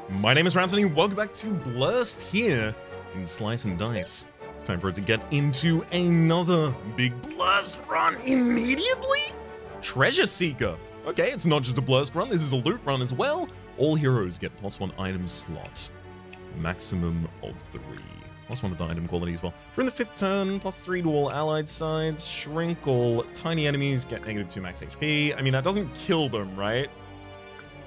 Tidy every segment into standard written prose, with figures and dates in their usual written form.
My name is Rhapsody, welcome back to Blurst here in Slice and Dice. Time for it to get into another big Blurst run immediately? Treasure Seeker. Okay, it's not just a Blurst run, this is a loot run as well. All heroes get +1 item slot. Maximum of 3. +1 of the item quality as well. During the 5th turn, +3 to all allied sides. Shrink all tiny enemies, get -2 max HP. I mean, that doesn't kill them, right?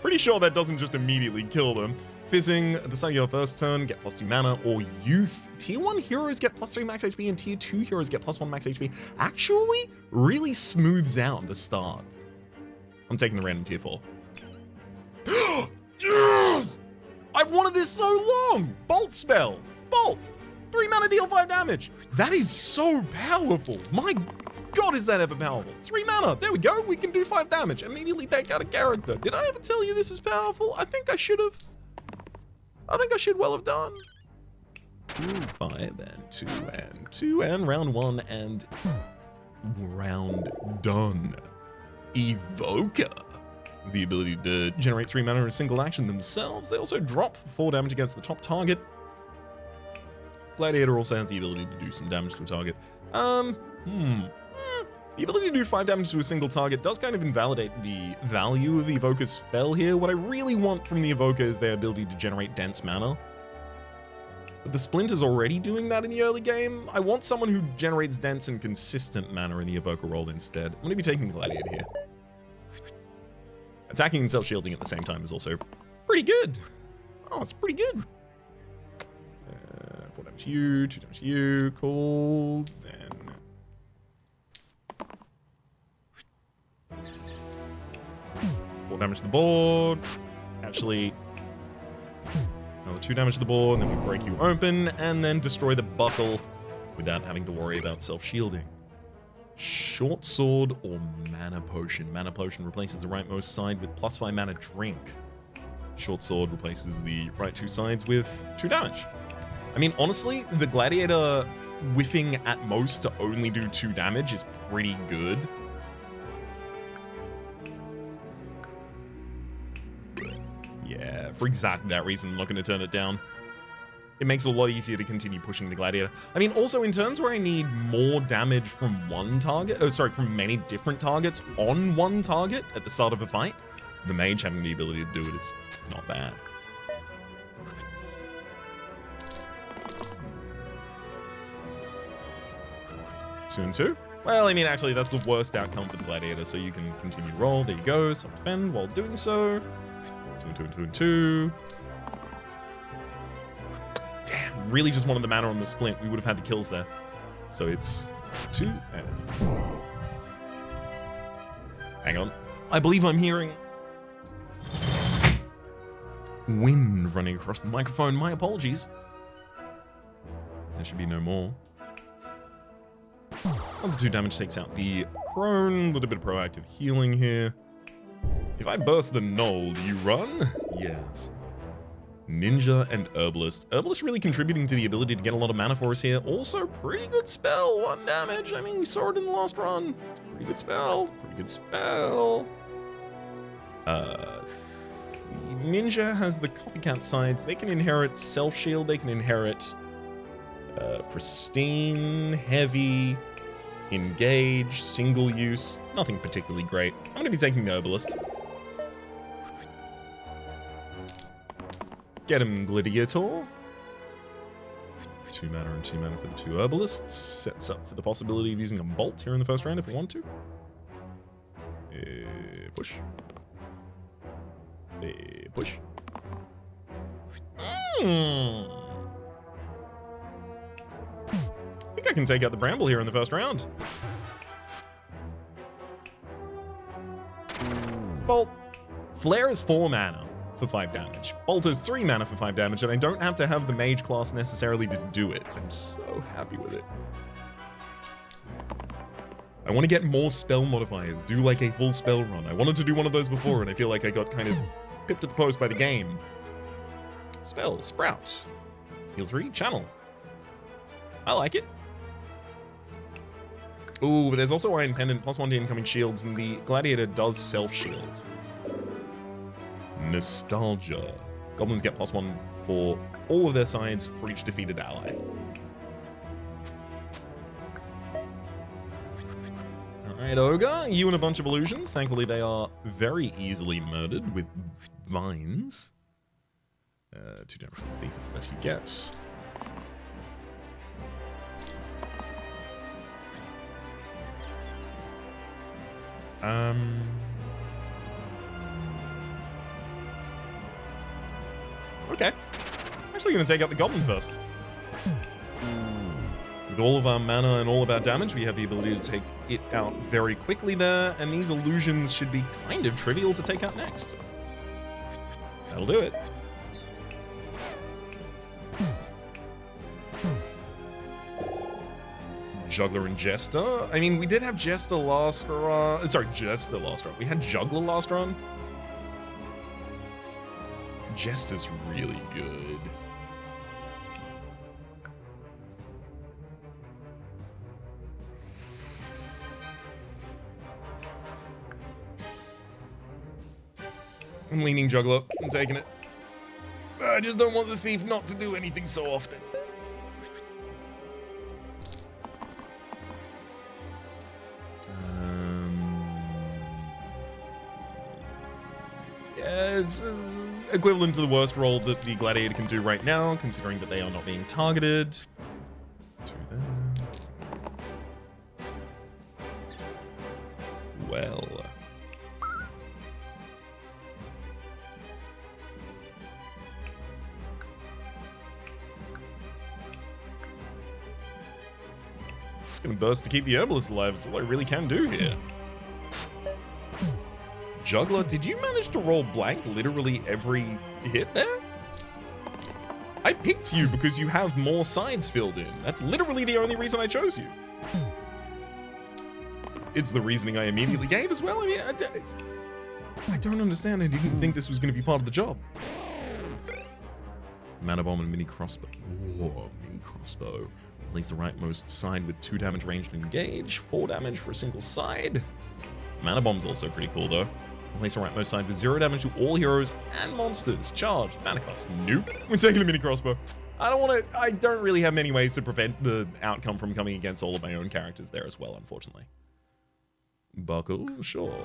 Pretty sure that doesn't just immediately kill them. Fizzing, at the start of your first turn, get +2 mana, or Youth. Tier 1 heroes get +3 max HP, and Tier 2 heroes get +1 max HP. Actually, really smooths out the start. I'm taking the random Tier 4. Yes! I've wanted this so long! Bolt spell! Bolt! 3 mana, deal 5 damage! That is so powerful! My God, is that ever powerful? 3 mana, there we go, we can do 5 damage. Immediately take out a character. Did I ever tell you this is powerful? I think I should have. I think I should well have done. 2, 5, and 2, and 2, and round 1, and round done. Evoker. The ability to generate 3 mana in a single action themselves. They also drop 4 damage against the top target. Gladiator also has the ability to do some damage to a target. The ability to do 5 damage to a single target does kind of invalidate the value of the Evoker's spell here. What I really want from the Evoker is their ability to generate dense mana. But the Splint is already doing that in the early game. I want someone who generates dense and consistent mana in the Evoker role instead. I'm going to be taking Gladiator here. Attacking and self-shielding at the same time is also pretty good. Oh, it's pretty good. 4 damage to you, 2 damage to you, cool. And 4 damage to the board. Actually, another 2 damage to the board, and then we break you open, and then destroy the buckle without having to worry about self-shielding. Short sword or mana potion. Mana potion replaces the rightmost side with +5 mana drink. Short sword replaces the right 2 sides with 2 damage. I mean, honestly, the Gladiator whiffing at most to only do 2 damage is pretty good. Yeah, for exactly that reason, I'm not going to turn it down. It makes it a lot easier to continue pushing the Gladiator. I mean, also in turns where I need more damage from one target, from many different targets on one target at the start of a fight, the Mage having the ability to do it is not bad. Two and 2. Well, I mean, actually, that's the worst outcome for the Gladiator, so you can continue to roll. There you go. Self-defend while doing so. 2 and 2 and 2 and 2. Damn, really just wanted the mana on the Splint. We would have had the kills there. So it's 2 and... Hang on. I believe I'm hearing wind running across the microphone. My apologies. There should be no more. Another 2 damage takes out the Crone. A little bit of proactive healing here. If I burst the Knoll, do you run? Yes. Ninja and Herbalist. Herbalist really contributing to the ability to get a lot of mana for us here. Also, pretty good spell. 1 damage. I mean, we saw it in the last run. It's a pretty good spell. Pretty good spell. Ninja has the copycat sides. They can inherit self-shield. They can inherit pristine, heavy, engage, single use. Nothing particularly great. I'm going to be taking the Herbalist. Get him, Gladiator. 2 mana and 2 mana for the 2 Herbalists. Sets up for the possibility of using a Bolt here in the first round if we want to. Push. Push. I think I can take out the Bramble here in the first round. Bolt. Flare is 4 mana for 5 damage. Bolt is 3 mana for 5 damage, and I don't have to have the Mage class necessarily to do it. I'm so happy with it. I want to get more spell modifiers, do like a full spell run. I wanted to do one of those before, and I feel like I got kind of pipped at the post by the game. Spell, Sprout. Heal 3, Channel. I like it. Ooh, but there's also Iron Pendant, +1 to incoming shields, and the Gladiator does self-shield. Nostalgia. Goblins get +1 for all of their sides for each defeated ally. Alright, Ogre, you and a bunch of illusions. Thankfully, they are very easily murdered with vines. 2 damage from the thief is the best you get. Okay. Actually gonna take out the goblin first. With all of our mana and all of our damage, we have the ability to take it out very quickly there, and these illusions should be kind of trivial to take out next. That'll do it. Juggler and Jester. I mean, we did have Jester last run. Sorry, Jester last run. We had Juggler last run. Jester's really good. I'm leaning Juggler. I'm taking it. I just don't want the thief not to do anything so often. Yeah, it's equivalent to the worst roll that the Gladiator can do right now, considering that they are not being targeted. To them. Well. Just gonna burst to keep the Herbalist alive. That's all I really can do here. Juggler, did you manage to roll blank literally every hit there? I picked you because you have more sides filled in. That's literally the only reason I chose you. It's the reasoning I immediately gave as well. I mean, I don't understand. I didn't think this was going to be part of the job. Mana Bomb and Mini Crossbow. Whoa, Mini Crossbow. Release the rightmost side with 2 damage ranged and engage. 4 damage for a single side. Mana Bomb's also pretty cool though. Place the rightmost side with 0 damage to all heroes and monsters. Charged. Mana cost. Nope. We're taking the mini crossbow. I don't really have many ways to prevent the outcome from coming against all of my own characters there as well, unfortunately. Buckle, sure.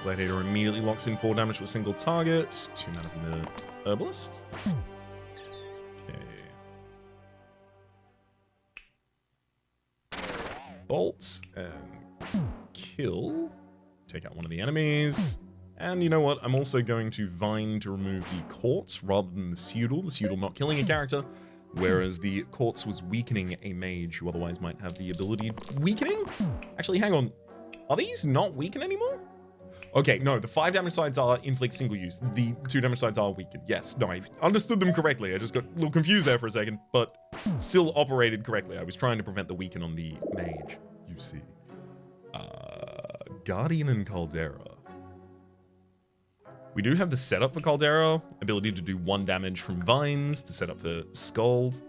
Gladiator immediately locks in 4 damage to a single target. 2 mana from the Herbalist. Bolt and kill. Take out one of the enemies. And you know what? I'm also going to Vine to remove the Quartz rather than the Pseudol. The Pseudol not killing a character, whereas the Quartz was weakening a mage who otherwise might have the ability. Weakening? Actually, hang on. Are these not weakened anymore? Okay, no, the 5 damage sides are inflict single use. The 2 damage sides are weakened. Yes, no, I understood them correctly. I just got a little confused there for a second, but still operated correctly. I was trying to prevent the weaken on the mage, you see. Guardian and Caldera. We do have the setup for Caldera, ability to do 1 damage from vines to set up for Scald.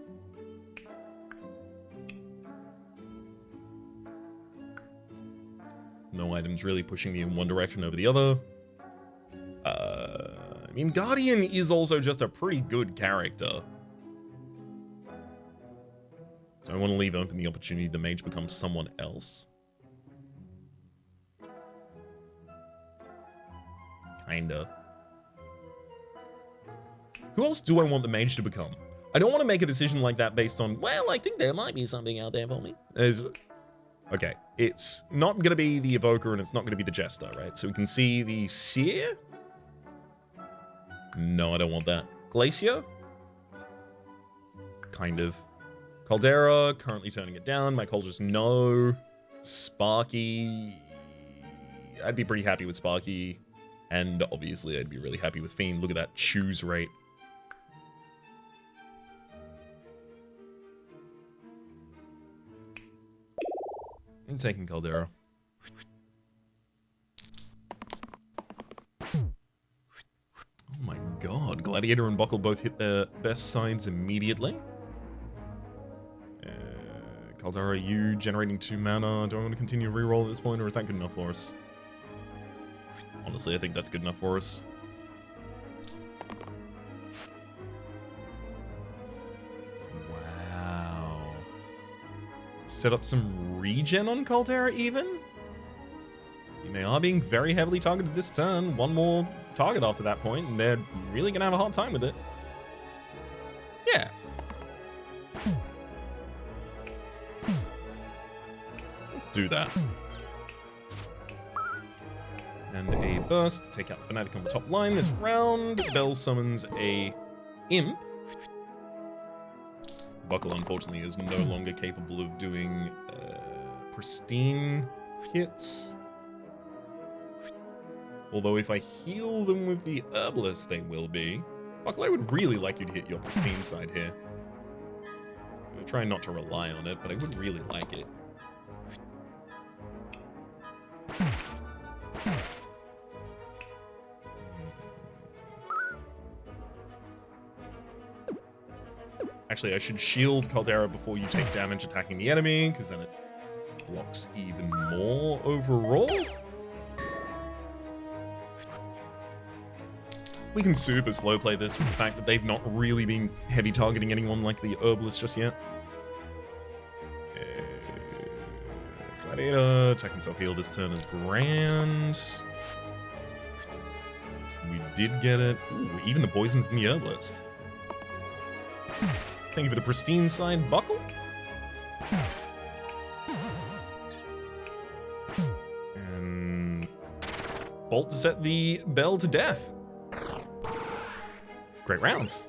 No items really pushing me in one direction over the other. I mean, Guardian is also just a pretty good character. So I want to leave open the opportunity the mage becomes someone else. Kinda. Who else do I want the mage to become? I don't want to make a decision like that based on, well, I think there might be something out there for me. Okay, it's not going to be the Evoker and it's not going to be the Jester, right? So we can see the Seer. No, I don't want that. Glacier? Kind of. Caldera, currently turning it down. Mycologist, no. Sparky. I'd be pretty happy with Sparky. And obviously, I'd be really happy with Fiend. Look at that choose rate. I'm taking Caldera. Oh my god. Gladiator and Buckle both hit their best sides immediately. Caldera, are you generating 2 mana? Do I want to continue to reroll at this point, or is that good enough for us? Honestly, I think that's good enough for us. Wow. Set up some regen on Caldera, even? They are being very heavily targeted this turn. One more target after that point, and they're really going to have a hard time with it. Yeah. Let's do that. And a burst to take out the Fnatic on the top line this round. Bell summons a Imp. Buckle, unfortunately, is no longer capable of doing pristine hits. Although if I heal them with the Herbalist, they will be. Buckle, I would really like you to hit your pristine side here. I'm going to try not to rely on it, but I would really like it. Actually, I should shield Caldera before you take damage attacking the enemy, because then it blocks even more overall. We can super slow play this with the fact that they've not really been heavy targeting anyone like the Herbalist just yet. Gladiator, attacking self-heal this turn is grand. We did get it. Ooh, even the poison from the Herbalist. Thank you for the pristine side, Buckle. And Bolt to set the Bell to death. Great rounds.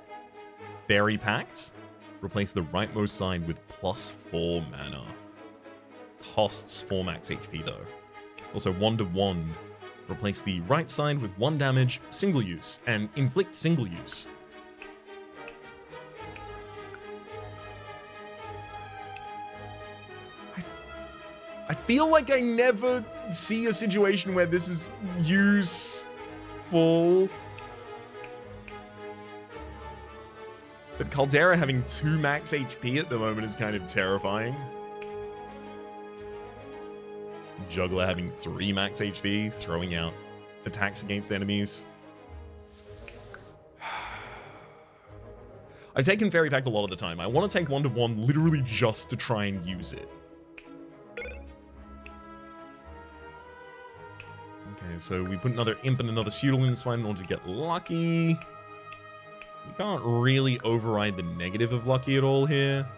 Fairy Pact. Replace the rightmost side with +4 mana. Costs 4 max HP though. It's also Wand of Wand. Replace the right side with 1 damage, single use, and inflict single use. I feel like I never see a situation where this is useful. But Caldera having 2 max HP at the moment is kind of terrifying. Juggler having 3 max HP, throwing out attacks against enemies. I've taken Fairy Pact a lot of the time. I want to take Wand of Wand literally just to try and use it. Okay, so we put another Imp and another Pseudol in this fight in order to get lucky. We can't really override the negative of lucky at all here.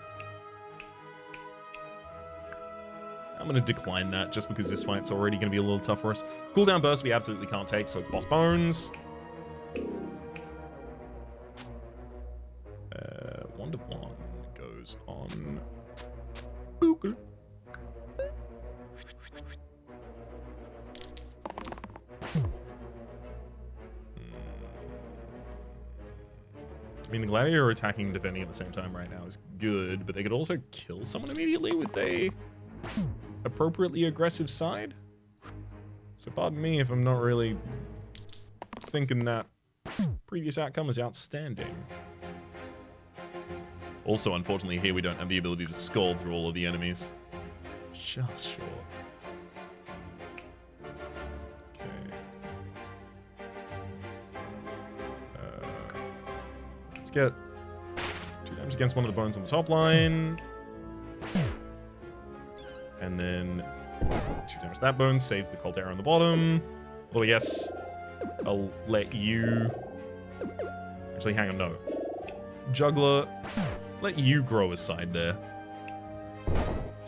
I'm going to decline that just because this fight's already going to be a little tough for us. Cooldown burst we absolutely can't take, so it's Boss Bones. Wand of Wand goes on Bugle. I mean, the Gladiator attacking and defending at the same time right now is good, but they could also kill someone immediately with a appropriately aggressive side. So pardon me if I'm not really thinking that previous outcome is outstanding. Also, unfortunately, here we don't have the ability to scald through all of the enemies. Just short. Let's get 2 damage against one of the bones on the top line. And then 2 damage to that bone, saves the Caldera on the bottom. Although, yes, I'll let you... Actually, hang on, no. Juggler, let you grow a side there.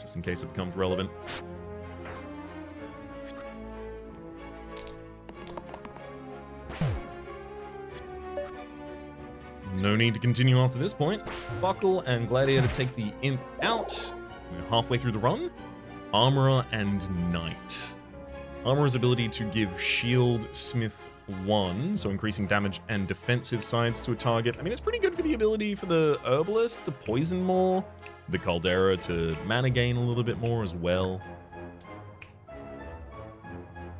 Just in case it becomes relevant. No need to continue after this point. Buckle and Gladiator take the Imp out. We're halfway through the run. Armorer and Knight. Armorer's ability to give Shield Smith 1, so increasing damage and defensive sides to a target. I mean, it's pretty good for the ability for the Herbalist to poison more, the Caldera to mana gain a little bit more as well.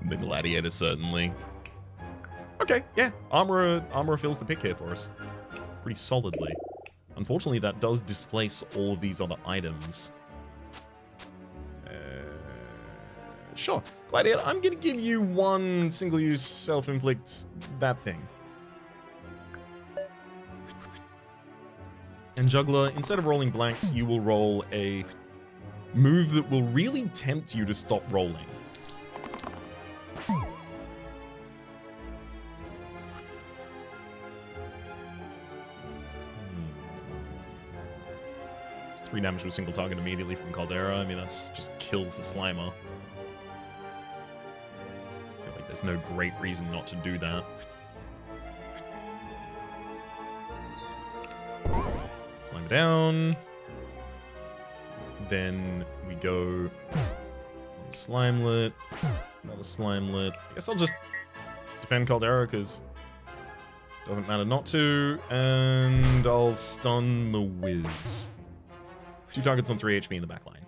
The Gladiator, certainly. Okay, yeah, Armorer fills the pick here for us. Pretty solidly. Unfortunately, that does displace all of these other items. Sure. Gladiator, I'm gonna give you one single-use self-inflict that thing. And Juggler, instead of rolling blanks, you will roll a move that will really tempt you to stop rolling. It's 3 damage to a single target immediately from Caldera. I mean, that's just kills the Slimer. I feel like there's no great reason not to do that. Slime down. Then we go Slimelet, another Slimelet. I guess I'll just defend Caldera because it doesn't matter not to. And I'll stun the Wiz. 2 targets on 3 HP in the back line.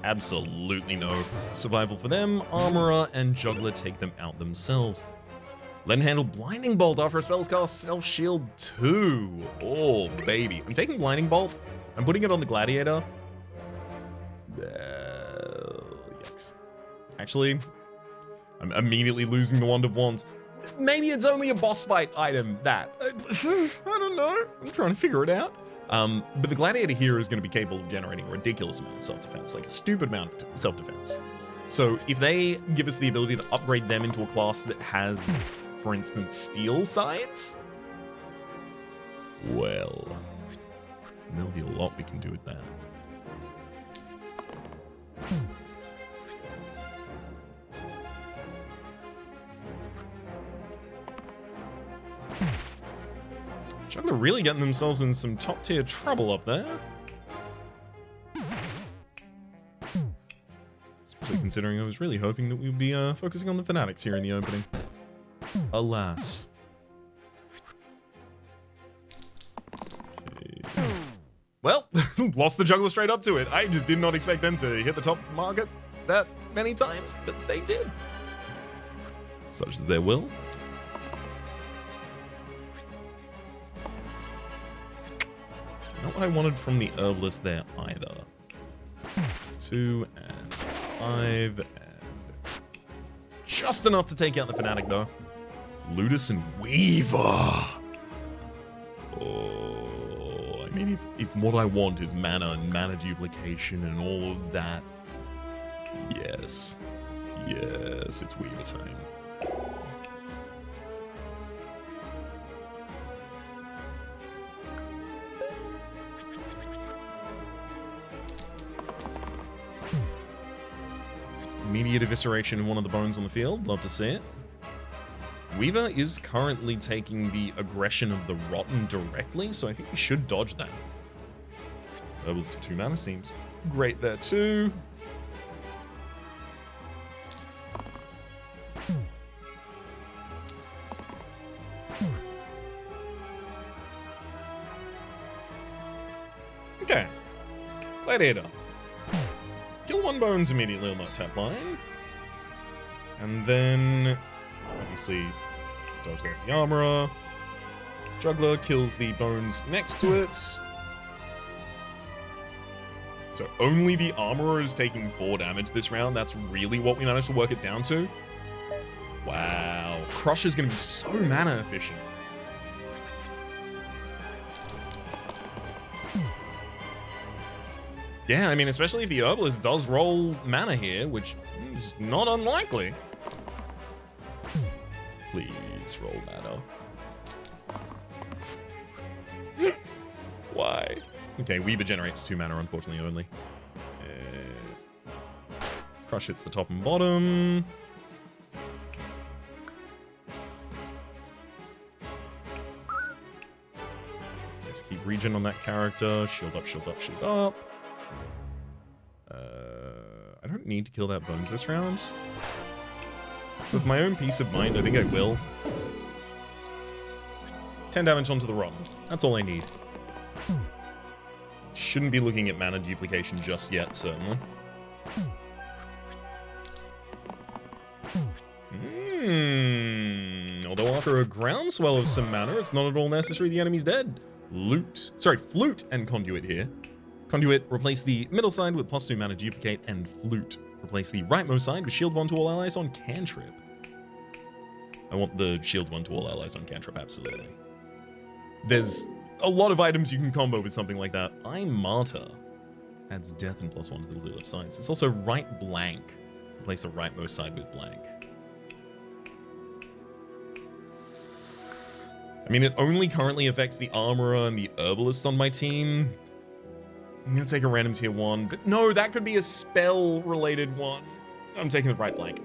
Absolutely no survival for them. Armorer and Juggler take them out themselves. Let handle Blinding Bolt after a spell's cast Self-Shield 2. Oh, baby. I'm taking Blinding Bolt. I'm putting it on the Gladiator. Yikes. Actually, I'm immediately losing the Wand of Wands. Maybe it's only a boss fight item, that. I don't know. I'm trying to figure it out. But the Gladiator here is going to be capable of generating a ridiculous amount of self-defense, like a stupid amount of self-defense. So if they give us the ability to upgrade them into a class that has, for instance, steel sides, well, there'll be a lot we can do with that. Juggler really getting themselves in some top tier trouble up there. Especially considering I was really hoping that we would be focusing on the Fanatics here in the opening. Alas. Okay. Well, lost the Juggler straight up to it. I just did not expect them to hit the top market that many times, but they did. Such is their will. Not what I wanted from the Herbalist there either. 2 and 5 and just enough to take out the Fanatic though. Ludus and Weaver. Oh, I mean, if what I want is mana and mana duplication and all of that, yes, it's Weaver time. Immediate evisceration in one of the bones on the field. Love to see it. Weaver is currently taking the aggression of the Rotten directly, so I think we should dodge that. Herbalist for 2 mana seems great there too. Okay. Gladiator. Kill 1 bones immediately on that tap line. And then, obviously, dodge out the armorer. Juggler kills the bones next to it. So only the armorer is taking 4 damage this round. That's really what we managed to work it down to. Wow. Crush is going to be so mana efficient. Yeah, I mean, especially if the Herbalist does roll mana here, which is not unlikely. Please roll mana. Why? Okay, Weaver generates 2 mana, unfortunately, only. Crush hits the top and bottom. Let's keep regen on that character. Shield up, shield up, shield up. I don't need to kill that bones this round. With my own peace of mind, I think I will. 10 damage onto the Rotten. That's all I need. Shouldn't be looking at mana duplication just yet, certainly. Although after a groundswell of some mana, it's not at all necessary the enemy's dead. Flute and Conduit here. Conduit, replace the middle side with +2 mana duplicate and flute. Replace the rightmost side with shield 1 to all allies on cantrip. I want the shield 1 to all allies on cantrip, absolutely. There's a lot of items you can combo with something like that. I'm Martyr. Adds death and +1 to the left sides. It's also right blank. Replace the rightmost side with blank. I mean, it only currently affects the Armorer and the Herbalist on my team. I'm gonna take a random tier 1, but no, that could be a spell-related one. I'm taking the right blank.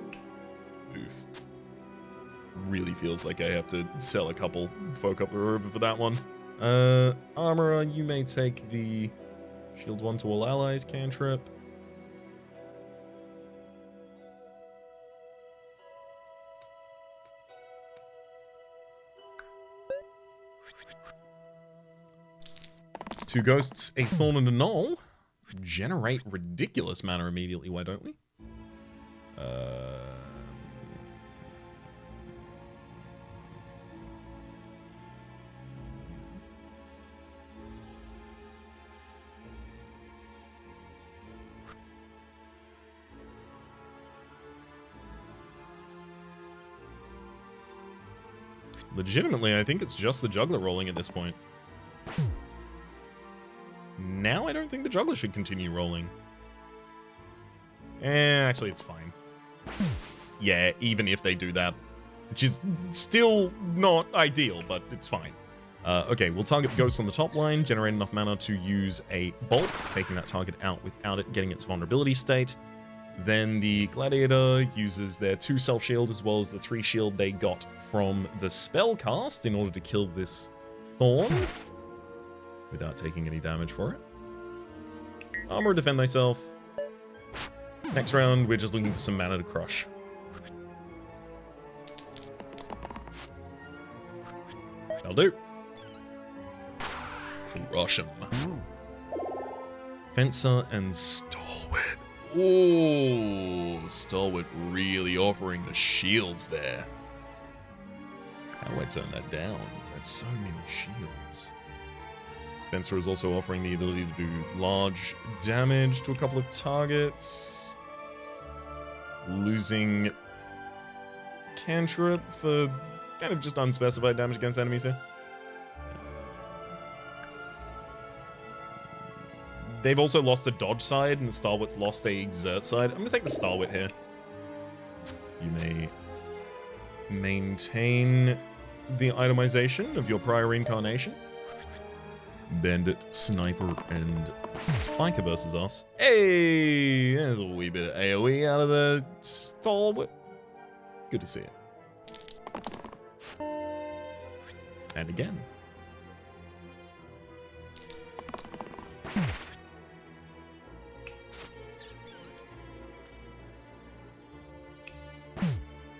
Oof. Really feels like I have to sell a couple folk up the river for that one. Armorer, you may take the shield 1 to all allies cantrip. Two ghosts, a thorn and a knoll. Generate ridiculous mana immediately, why don't we? Legitimately, I think it's just the juggler rolling at this point. Now I don't think the juggler should continue rolling. Actually, it's fine. Yeah, even if they do that. Which is still not ideal, but it's fine. Okay, we'll target the ghost on the top line, generate enough mana to use a bolt, taking that target out without it getting its vulnerability state. Then the gladiator uses their 2 self shield as well as the 3 shield they got from the spell cast in order to kill this thorn without taking any damage for it. Armor, defend thyself. Next round, we're just looking for some mana to crush. That'll do. Crush him. Fencer and Stalwart. Oh, Stalwart really offering the shields there. How do I turn that down? That's so many shields. Fencer is also offering the ability to do large damage to a couple of targets. Losing cantrip for kind of just unspecified damage against enemies here. They've also lost the dodge side, and the Stalwart's lost the exert side. I'm going to take the Stalwart here. You may maintain the itemization of your prior reincarnation. Bandit, Sniper, and Spiker versus us. Hey! There's a wee bit of AoE out of the Stalwart. Good to see it. And again.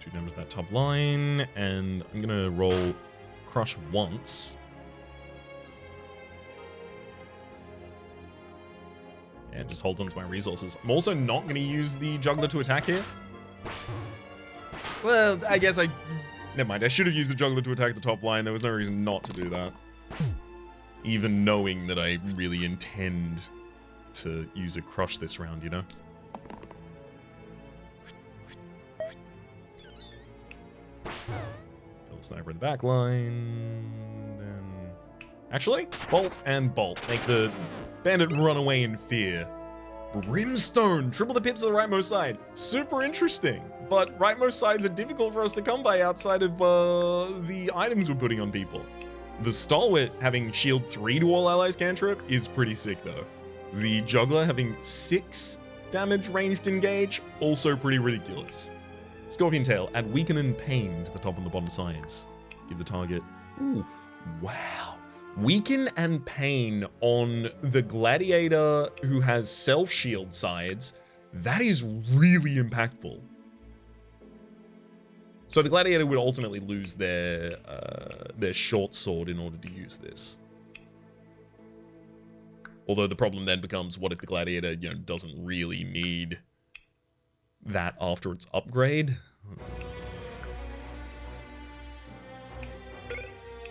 Two damage to that top line, and I'm gonna roll Crush once. And just hold on to my resources. I'm also not going to use the juggler to attack here. Well, I guess never mind. I should have used the juggler to attack the top line. There was no reason not to do that. Even knowing that I really intend to use a crush this round, you know? Kill the sniper in the back line. Then... Actually, bolt and bolt. Make the bandit run away in fear. Brimstone, triple the pips of the rightmost side. Super interesting, but rightmost sides are difficult for us to come by outside of the items we're putting on people. The Stalwart having shield 3 to all allies cantrip is pretty sick though. The juggler having 6 damage ranged engage, also pretty ridiculous. Scorpion Tail, add weaken and pain to the top and the bottom sides. Give the target, ooh, wow. Weaken and pain on the gladiator who has self-shield sides, that is really impactful. So the gladiator would ultimately lose their short sword in order to use this. Although the problem then becomes, what if the gladiator, you know, doesn't really need that after its upgrade?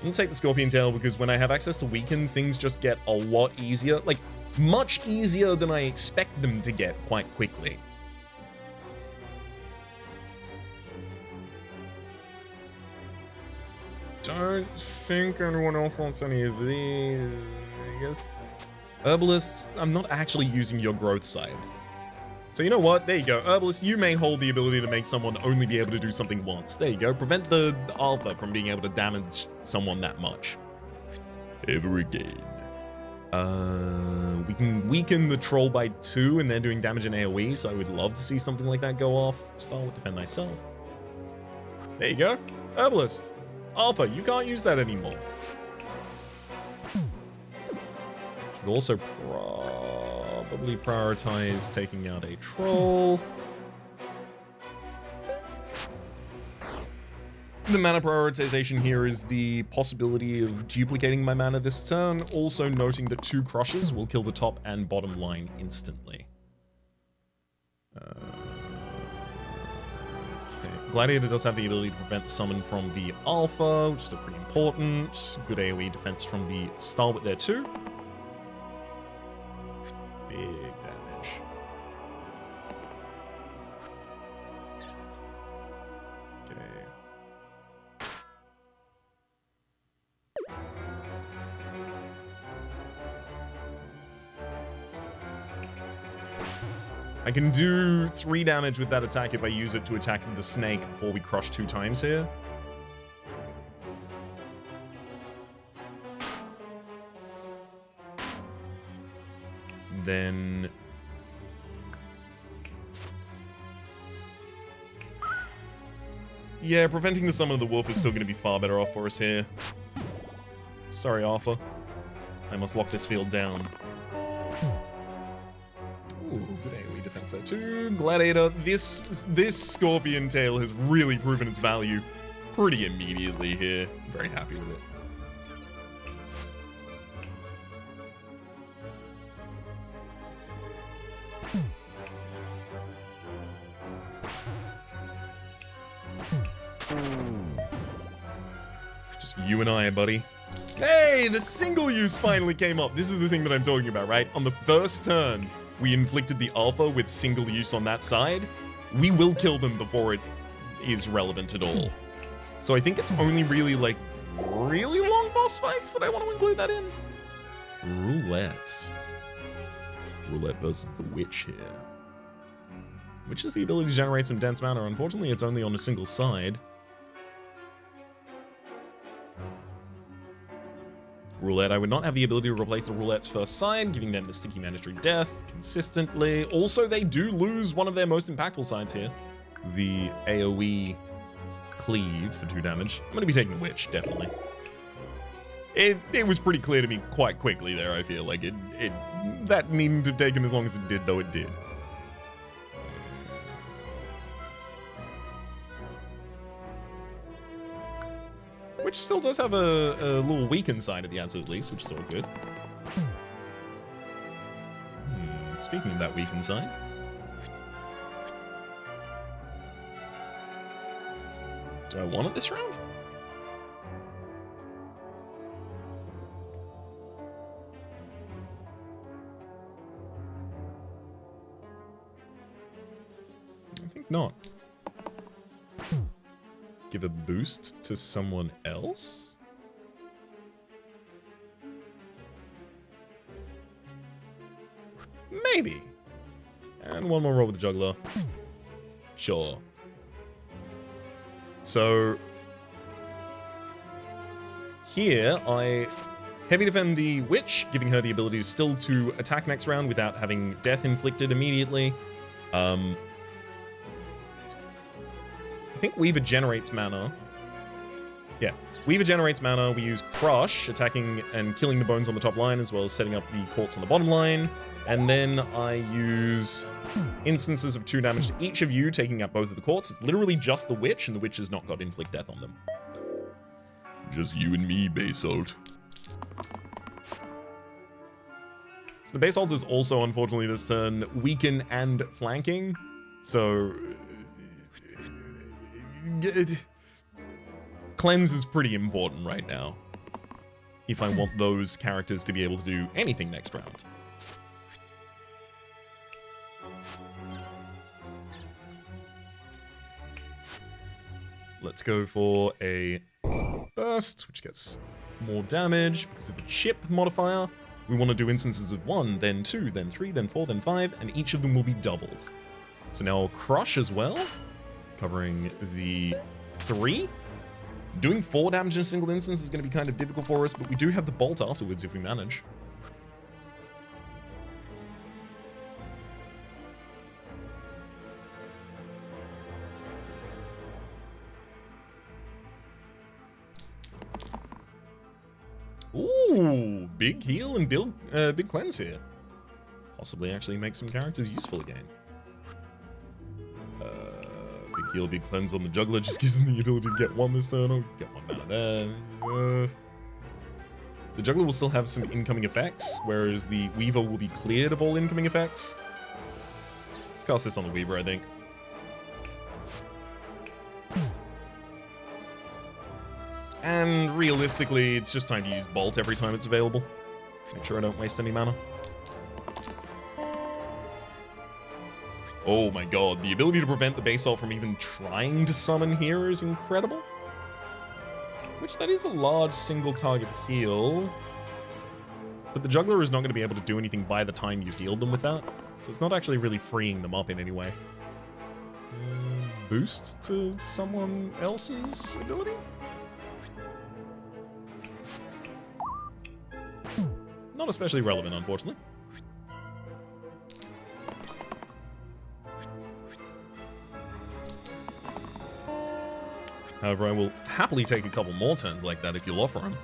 I'm gonna take the Scorpion Tail because when I have access to Weaken, things just get a lot easier. Like, much easier than I expect them to get quite quickly. Don't think anyone else wants any of these. I guess Herbalists, I'm not actually using your growth side. So you know what? There you go. Herbalist, you may hold the ability to make someone only be able to do something once. There you go. Prevent the alpha from being able to damage someone that much. Ever again. We can weaken the troll by 2 and they're doing damage in AoE, so I would love to see something like that go off. Stalwart, defend thyself. There you go. Herbalist. Alpha, you can't use that anymore. Should also probably prioritize taking out a troll. The mana prioritization here is the possibility of duplicating my mana this turn, also noting that 2 crushes will kill the top and bottom line instantly. Okay. Gladiator does have the ability to prevent summon from the alpha, which is still pretty important. Good AoE defense from the Stalwart there too. Big damage. Okay. I can do 3 damage with that attack if I use it to attack the snake before we crush 2 times here. Then... yeah, preventing the summon of the wolf is still going to be far better off for us here. Sorry, Arthur. I must lock this field down. Ooh, good AoE defense there too. Gladiator, this Scorpion Tail has really proven its value pretty immediately here. I'm very happy with it. Just you and I, buddy. Hey, the single use finally came up. This is the thing that I'm talking about, right? On the first turn, we inflicted the alpha with single use on that side. We will kill them before it is relevant at all. So I think it's only really, like, really long boss fights that I want to include that in. Roulette. Roulette versus the Witch here. Witch has the ability to generate some dense mana. Unfortunately, it's only on a single side. Roulette, I would not have the ability to replace the Roulette's first side, giving them the sticky mandatory death consistently. Also, they do lose one of their most impactful sides here. The AoE cleave for 2 damage. I'm going to be taking the Witch, definitely. It was pretty clear to me quite quickly there, I feel like. That needn't have taken as long as it did, though it did. Which still does have a little weakened side at the absolute least, which is all good. Speaking of that weakened side. Do I want it this round? I think not. Give a boost to someone else? Maybe. And one more roll with the juggler. Sure. So here I heavy defend the Witch, giving her the ability still to attack next round without having death inflicted immediately. I think Weaver generates mana. Yeah, Weaver generates mana. We use Crush, attacking and killing the bones on the top line, as well as setting up the quartz on the bottom line. And then I use instances of 2 damage to each of you, taking out both of the quartz. It's literally just the Witch, and the Witch has not got inflict death on them. Just you and me, Basalt. So the Basalt is also, unfortunately, this turn, weaken and flanking. So cleanse is pretty important right now if I want those characters to be able to do anything next round. Let's go for a burst, which gets more damage because of the chip modifier. We want to do instances of 1, then 2, then 3, then 4, then 5, and each of them will be doubled. So now crush as well, covering the 3. Doing 4 damage in a single instance is going to be kind of difficult for us, but we do have the bolt afterwards if we manage. Ooh, big heal and big cleanse here. Possibly actually make some characters useful again. Big heal, big cleanse on the juggler just gives them the ability to get 1 this turn. Or get 1 mana there. The juggler will still have some incoming effects, whereas the weaver will be cleared of all incoming effects. Let's cast this on the weaver, I think. And realistically, it's just time to use Bolt every time it's available. Make sure I don't waste any mana. Oh my god, the ability to prevent the base ult from even trying to summon here is incredible. Which, that is a large single target heal. But the juggler is not going to be able to do anything by the time you've healed them with that. So it's not actually really freeing them up in any way. Boost to someone else's ability? Not especially relevant, unfortunately. However, I will happily take a couple more turns like that if you'll offer them.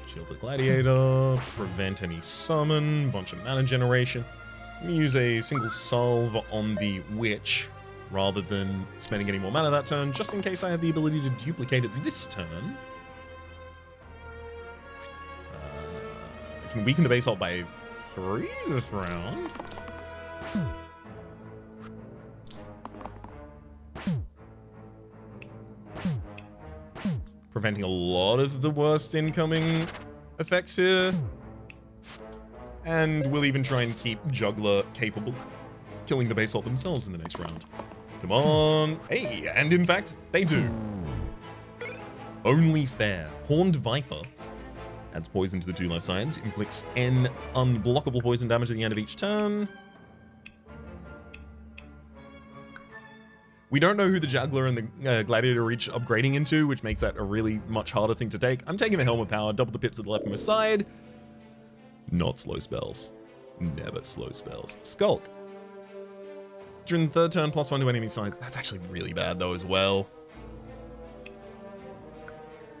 Shield the Gladiator, prevent any summon, bunch of mana generation. I'm going to use a single salve on the Witch rather than spending any more mana that turn, just in case I have the ability to duplicate it this turn. I can weaken the base ult by 3 this round. Preventing a lot of the worst incoming effects here. And we'll even try and keep Juggler capable of killing the base ult themselves in the next round. Come on. Hey, and in fact, they do. Only fair. Horned Viper. Adds poison to the 2 life sides. Inflicts N unblockable poison damage at the end of each turn. We don't know who the Juggler and the Gladiator are each upgrading into, which makes that a really much harder thing to take. I'm taking the Helm of Power, double the pips at the leftmost side. Not slow spells. Never slow spells. Skulk. During the 3rd turn, +1 to enemy sides. That's actually really bad, though, as well.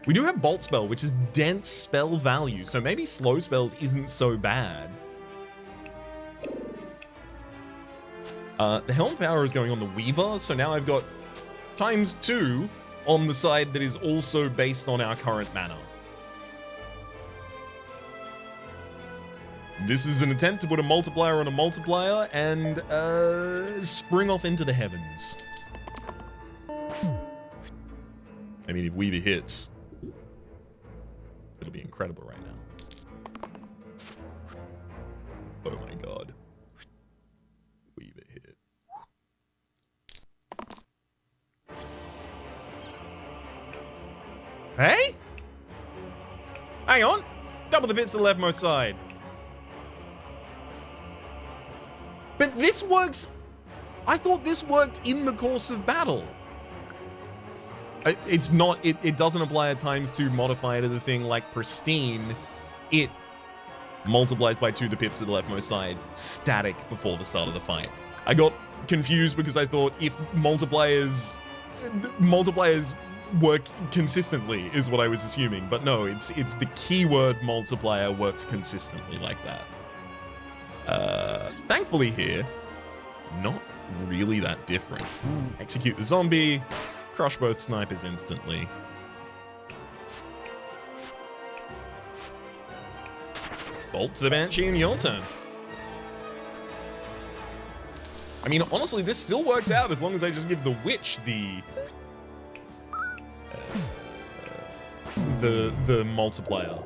We do have Bolt Spell, which is dense spell value, so maybe slow spells isn't so bad. The Helm Power is going on the Weaver, so now I've got ×2 on the side that is also based on our current mana. This is an attempt to put a multiplier on a multiplier and spring off into the heavens. I mean, if Weaver hits, it'll be incredible right now. Oh my god. Weaver hit. Hey? Hang on. Double the bits to the leftmost side. But this works... I thought this worked in the course of battle. It's not... It doesn't apply a ×2 modifier to the thing like Pristine. It multiplies by 2 the pips to the leftmost side, static before the start of the fight. I got confused because I thought if multipliers work consistently is what I was assuming, but no, it's the keyword multiplier works consistently like that. Thankfully here, not really that different. Execute the zombie, crush both snipers instantly. Bolt to the Banshee in your turn. I mean, honestly, this still works out as long as I just give the Witch the multiplier.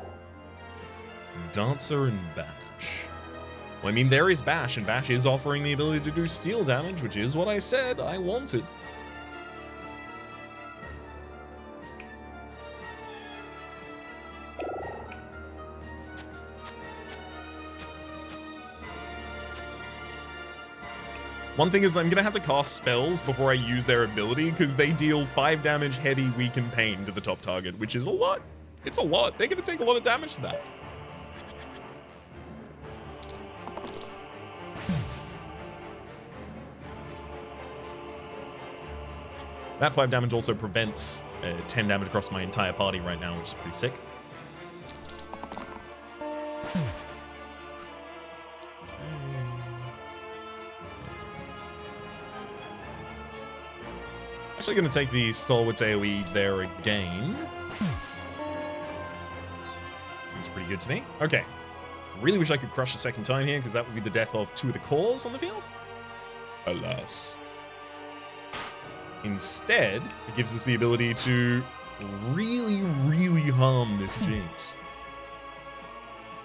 Dancer and Bash. Well, I mean, there is Bash, and Bash is offering the ability to do steel damage, which is what I said I wanted. One thing is I'm going to have to cast spells before I use their ability because they deal 5 damage, heavy, weak, and pain to the top target, which is a lot. It's a lot. They're going to take a lot of damage to that. That 5 damage also prevents 10 damage across my entire party right now, which is pretty sick. Actually going to take the Stalwart's AoE there again. Seems pretty good to me. Okay. Really wish I could crush a second time here, because that would be the death of 2 of the cores on the field. Alas. Instead, it gives us the ability to really, really harm this Jinx.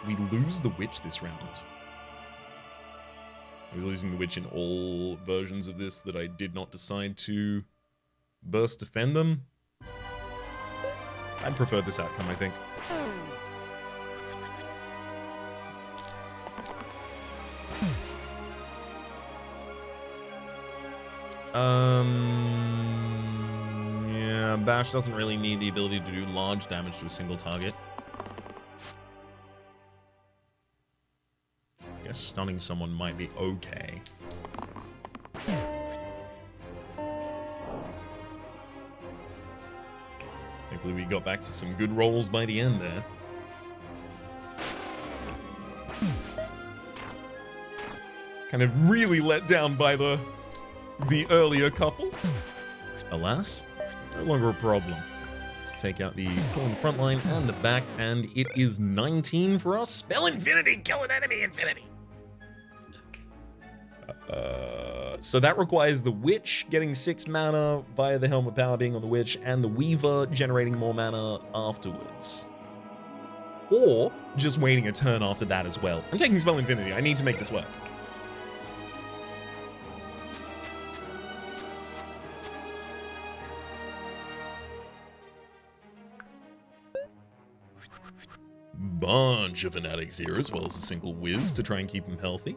We lose the Witch this round. I was losing the Witch in all versions of this that I did not decide to burst defend them. I'd prefer this outcome, I think. Yeah, Bash doesn't really need the ability to do large damage to a single target. I guess stunning someone might be okay. Thankfully, we got back to some good rolls by the end there. Kind of really let down by the earlier couple. Alas, no longer a problem. Let's take out the pull in the front line and the back, and it is 19 for us. Spell Infinity, kill an enemy Infinity. So that requires the Witch getting 6 mana via the Helm of Power being on the Witch, and the Weaver generating more mana afterwards. Or just waiting a turn after that as well. I'm taking Spell Infinity. I need to make this work. Bunch of Fanatics here, as well as a single Wiz to try and keep him healthy.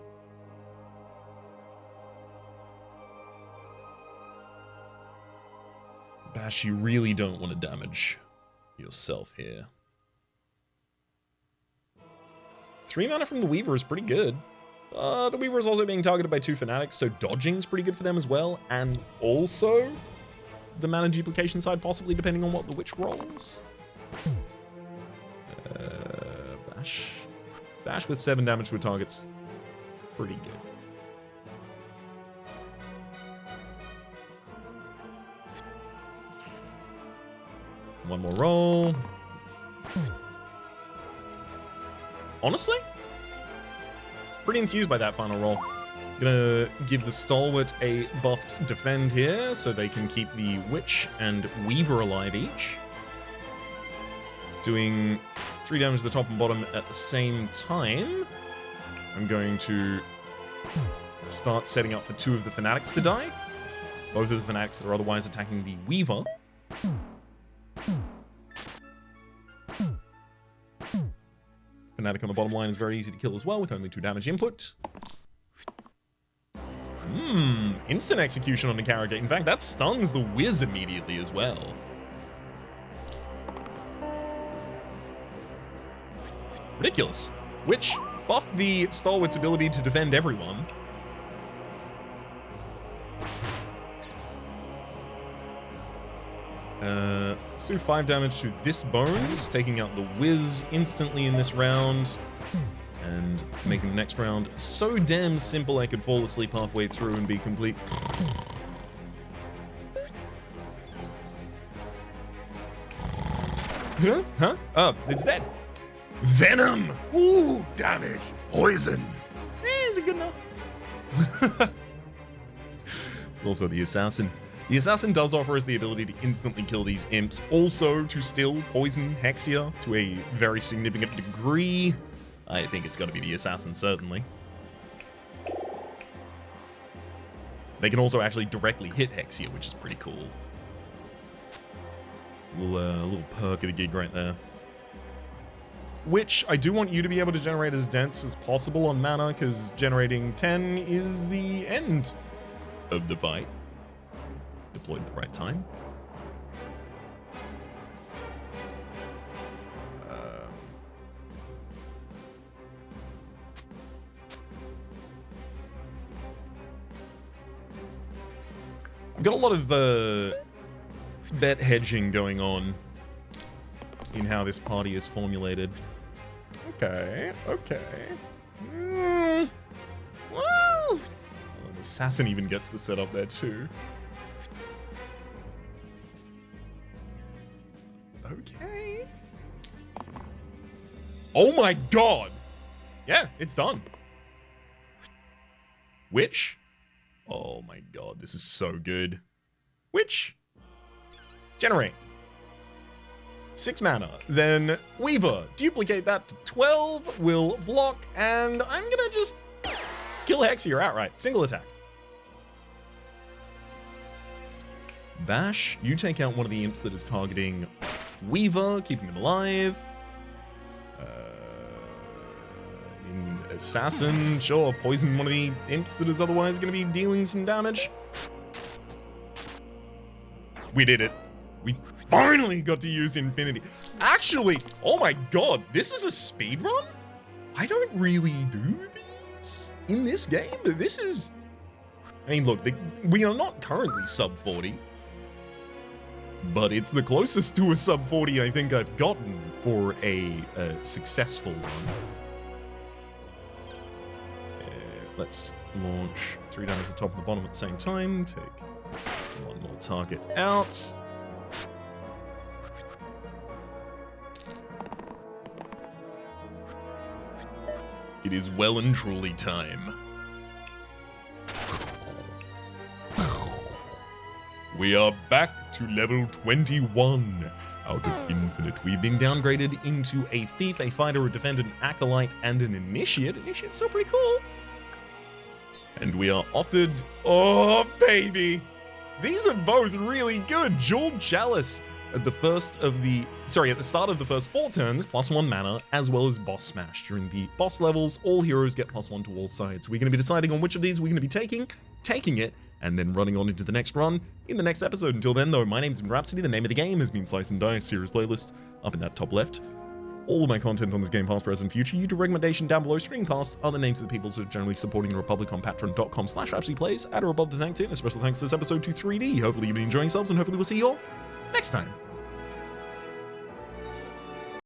Bash, you really don't want to damage yourself here. 3 mana from the Weaver is pretty good. The Weaver is also being targeted by 2 Fanatics, so dodging is pretty good for them as well. And also, the mana duplication side, possibly, depending on what the Witch rolls. Bash with 7 damage to a target's pretty good. One more roll. Honestly, pretty enthused by that final roll. Gonna give the Stalwart a buffed defend here so they can keep the Witch and Weaver alive each. Doing 3 damage to the top and bottom at the same time. I'm going to start setting up for 2 of the Fanatics to die. Both of the Fanatics that are otherwise attacking the Weaver. Fanatic on the bottom line is very easy to kill as well, with only 2 damage input. Instant execution on the character. In fact, that stuns the Wiz immediately as well. Ridiculous. Which buff the Stalwart's ability to defend everyone. Let's do 5 damage to this Bones, taking out the Wiz instantly in this round, and making the next round so damn simple I could fall asleep halfway through and be complete. Huh? Oh, it's dead. Venom! Ooh, damage! Poison! Is it good enough? Also the Assassin. The Assassin does offer us the ability to instantly kill these imps, also to still poison Hexia to a very significant degree. I think it's got to be the Assassin, certainly. They can also actually directly hit Hexia, which is pretty cool. Little perk of the gig right there. Which I do want you to be able to generate as dense as possible on mana, because generating 10 is the end of the fight. Deployed at the right time. I've got a lot of bet hedging going on in how this party is formulated. Okay. Well, an assassin even gets the setup there too. Okay. Oh my god! Yeah, it's done. Which? Oh my god, this is so good. Which? Generate. 6 mana. Then Weaver. Duplicate that to 12. Will block. And I'm gonna just kill Hexier outright. Single attack. Bash. You take out one of the imps that is targeting Weaver, keeping him alive. Assassin, sure, poison one of the imps that is otherwise going to be dealing some damage. We did it. We finally got to use Infinity. Actually, oh my god, this is a speed run? I don't really do these in this game. This is... I mean, look, we are not currently sub 40. But it's the closest to a sub 40 I think I've gotten for a successful run. Let's launch 3 damage at the top and the bottom at the same time. Take one more target out. It is well and truly time. We are back to level 21 out of infinite. We've been downgraded into a thief, a fighter, a defender, an acolyte, and an initiate. Initiate's still pretty cool. And we are offered, oh baby, these are both really good. Jeweled Chalice at the start of the first 4 turns, +1 mana, as well as Boss Smash. During the boss levels, all heroes get +1 to all sides. We're going to be deciding on which of these we're going to be taking it, and then running on into the next run in the next episode. Until then, though, my name's been Rhapsody. The name of the game has been Slice and Dice series playlist up in that top left. All of my content on this game, past, present, future, YouTube recommendation down below, screencasts are the names of the people who are generally supporting the Republic on patreon.com/RhapsodyPlays. At or above the thank you, and a special thanks this episode to 3D. Hopefully you've been enjoying yourselves, and hopefully we'll see you all next time.